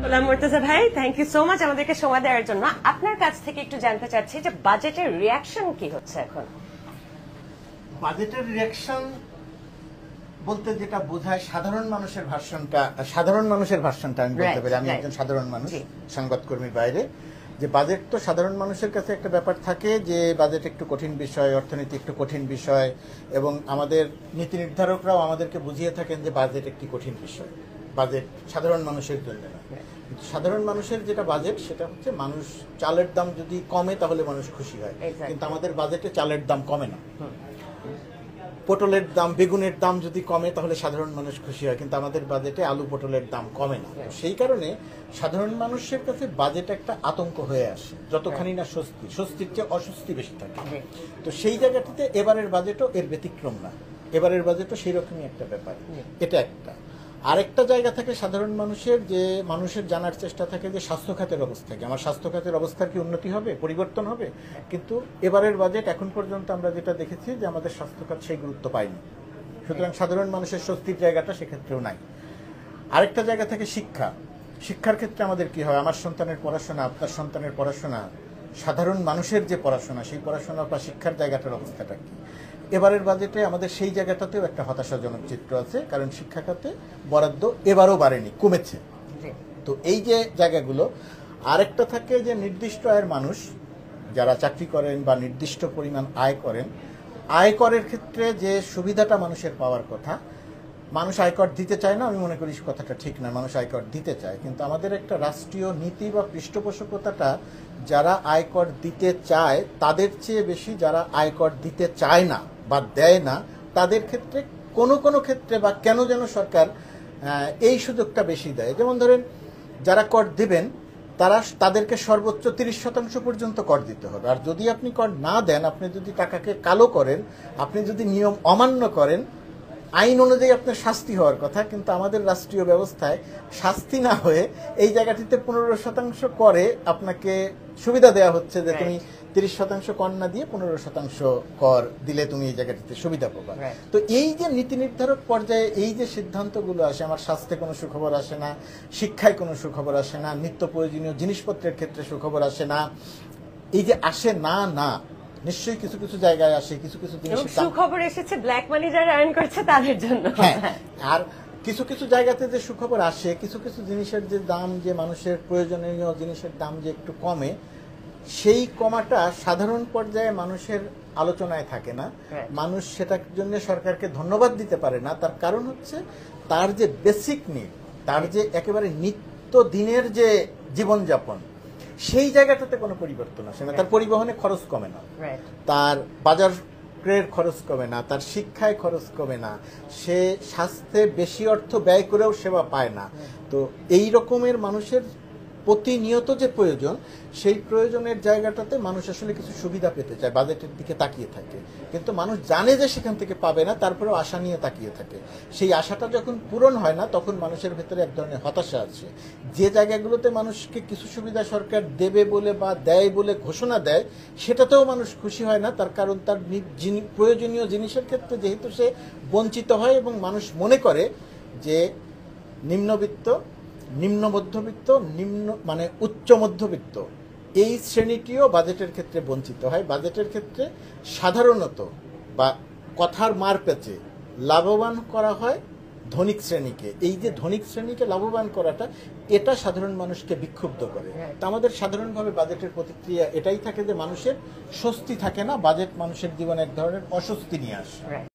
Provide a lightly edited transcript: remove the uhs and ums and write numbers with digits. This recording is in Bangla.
গোলাম মুর্তজা ভাই, থ্যাংক ইউ সো মাচ আমাদেরকে সময় দেওয়ার জন্য। আপনার কাছ থেকে একটু জানতে চাচ্ছি যে বাজেটের রিয়াকশন কি হচ্ছে এখন? বাজেটের রিয়াকশন বলতে যেটা বোঝায় সাধারণ মানুষের ভার্সনটা আমি বলতে পারি। আমি একজন সাধারণ মানুষ, সংবাদকর্মীর বাইরে। যে বাজেট তো সাধারণ মানুষের কাছে একটা ব্যাপার থাকে যে বাজেট একটু কঠিন বিষয়, অর্থনীতি একটু কঠিন বিষয়, এবং আমাদের নীতি নির্ধারকরাও আমাদেরকে বুঝিয়ে থাকেন যে বাজেট একটি কঠিন বিষয়। বাজেট সাধারণ মানুষের জন্য না। সাধারণ মানুষের যেটা বাজেট সেটা হচ্ছে মানুষ চালের দাম যদি কমে তাহলে মানুষ খুশি হয়, কিন্তু আমাদের বাজেটে চালের দাম কমে না। পটলের দাম, বেগুনের দাম যদি কমে তাহলে সাধারণ মানুষ খুশি হয়, কিন্তু আমাদের বাজেটে আলু পটলের দাম কমে না। সেই কারণে সাধারণ মানুষের কাছে বাজেট একটা আতঙ্ক হয়ে আসে, যতখানি না স্বস্তির চেয়ে অস্বস্তি বেশি থাকে। তো সেই জায়গাটিতে এবারের বাজেটও এর ব্যতিক্রম না। এবারের বাজেটও সেই রকমই একটা ব্যাপার। এটা একটা। আরেকটা জায়গা থাকে সাধারণ মানুষের জানার চেষ্টা থাকে যে স্বাস্থ্য খাতের অবস্থা কি, আমার স্বাস্থ্য খাতের অবস্থার কি উন্নতি হবে, পরিবর্তন হবে। কিন্তু এবারের বাজেট এখন পর্যন্ত আমরা যেটা দেখেছি যে আমাদের স্বাস্থ্য খাত সেই গুরুত্ব পায়নি। সুতরাং সাধারণ মানুষের স্বস্তির জায়গাটা সেক্ষেত্রেও নাই। আরেকটা জায়গা থেকে শিক্ষার ক্ষেত্রে আমাদের কি হয়, আমার সন্তানের পড়াশোনা, আপনার সন্তানের পড়াশোনা, সাধারণ মানুষের যে পড়াশোনা, সেই পড়াশোনা বা শিক্ষার জায়গাটার অবস্থাটা কি। এবারের বাজেটে আমাদের সেই জায়গাটাতেও একটা হতাশাজনক চিত্র আছে, কারণ শিক্ষা খাতে বরাদ্দ এবারও বাড়েনি, কমেছে। তো এই যে জায়গাগুলো। আরেকটা থাকে যে নির্দিষ্ট আয়ের মানুষ যারা চাকরি করেন বা নির্দিষ্ট পরিমাণ আয় করেন, আয়করের ক্ষেত্রে যে সুবিধাটা মানুষের পাওয়ার কথা, মানুষ আয়কর দিতে চায় না, আমি মনে করি কথাটা ঠিক না। মানুষ আয়কর দিতে চায়, কিন্তু আমাদের একটা রাষ্ট্রীয় নীতি বা পৃষ্ঠপোষকতাটা যারা আয়কর দিতে চায় তাদের চেয়ে বেশি যারা আয়কর দিতে চায় না বা দেয় না তাদের ক্ষেত্রে কোনো ক্ষেত্রে বা কেন যেন সরকার এই সুযোগটা বেশি দেয়। যেমন ধরেন, যারা কর দেবেন তাদেরকে সর্বোচ্চ 30% পর্যন্ত কর দিতে হবে। আর যদি আপনি কর না দেন, আপনি যদি টাকাকে কালো করেন, আপনি যদি নিয়ম অমান্য করেন, আইন অনুযায়ী আপনার শাস্তি হওয়ার কথা, কিন্তু আমাদের রাষ্ট্রীয় ব্যবস্থায় শাস্তি না হয়ে এই জায়গাটিতে 15% করে আপনাকে সুবিধা দেওয়া হচ্ছে যে তুমি 30% কর না দিয়ে 15% কর দিলে তুমি এই জায়গাটিতে সুবিধা পাবা। তো এই যে নীতি নির্ধারক পর্যায়ে এই যে সিদ্ধান্তগুলো আসে, আমার স্বাস্থ্যে কোনো সুখবর আসে না, শিক্ষায় কোনো সুখবর আসে না, নিত্য প্রয়োজনীয় জিনিসপত্রের ক্ষেত্রে সুখবর আসে না, এই যে আসে না নিশ্চয়ই কিছু কিছু জায়গায় আসে, কিছু কিছু জিনিসের সুখবর এসেছে ব্ল্যাক মানি যারা আর্ন করছে তাদের জন্য। আর কিছু কিছু জায়গাতে যে সুখবর আসে, কিছু কিছু জিনিসের যে দাম, যে মানুষের প্রয়োজনীয় জিনিসের দাম যে একটু কমে, সেই কমাটা সাধারণ পর্যায়ে মানুষের আলোচনায় থাকে না। মানুষ সেটার জন্য সরকারকে ধন্যবাদ দিতে পারে না। তার কারণ হচ্ছে তার যে বেসিক নিড, তার যে একেবারে নিত্য দিনের যে জীবনযাপন, সেই জায়গাটাতে কোনো পরিবর্তন আসে না। তার পরিবহনে খরচ কমে না, তার বাজার ক্রয়ের খরচ কমে না, তার শিক্ষায় খরচ কমে না, সে স্বাস্থ্যে বেশি অর্থ ব্যয় করেও সেবা পায় না। তো এই রকমের মানুষের প্রতিনিয়ত যে প্রয়োজন, সেই প্রয়োজনের জায়গাটাতে মানুষ আসলে কিছু সুবিধা পেতে চায়, বাজেটের দিকে তাকিয়ে থাকে। কিন্তু মানুষ জানে যে সেখান থেকে পাবে না, তারপরেও আশা নিয়ে তাকিয়ে থাকে। সেই আশাটা যখন পূরণ হয় না, তখন মানুষের ভেতরে এক ধরনের হতাশা আছে। যে জায়গাগুলোতে মানুষকে কিছু সুবিধা সরকার দেবে বলে বা দেয় বলে ঘোষণা দেয়, সেটাতেও মানুষ খুশি হয় না। তার কারণ তার প্রয়োজনীয় জিনিসের ক্ষেত্রে যেহেতু সে বঞ্চিত হয়, এবং মানুষ মনে করে যে নিম্নবিত্ত, নিম্ন মধ্যবিত্ত, মানে উচ্চ মধ্যবিত্ত এই শ্রেণীটিও বাজেটের ক্ষেত্রে বঞ্চিত হয়। বাজেটের ক্ষেত্রে সাধারণত বা কথার মার পেঁচে লাভবান করা হয় ধনিক শ্রেণীকে। এই যে ধনিক শ্রেণীকে লাভবান করাটা, এটা সাধারণ মানুষকে বিক্ষুব্ধ করে। তা আমাদের সাধারণভাবে বাজেটের প্রতিক্রিয়া এটাই থাকে যে মানুষের স্বস্তি থাকে না, বাজেট মানুষের জীবনে এক ধরনের অস্বস্তি নিয়ে আসে।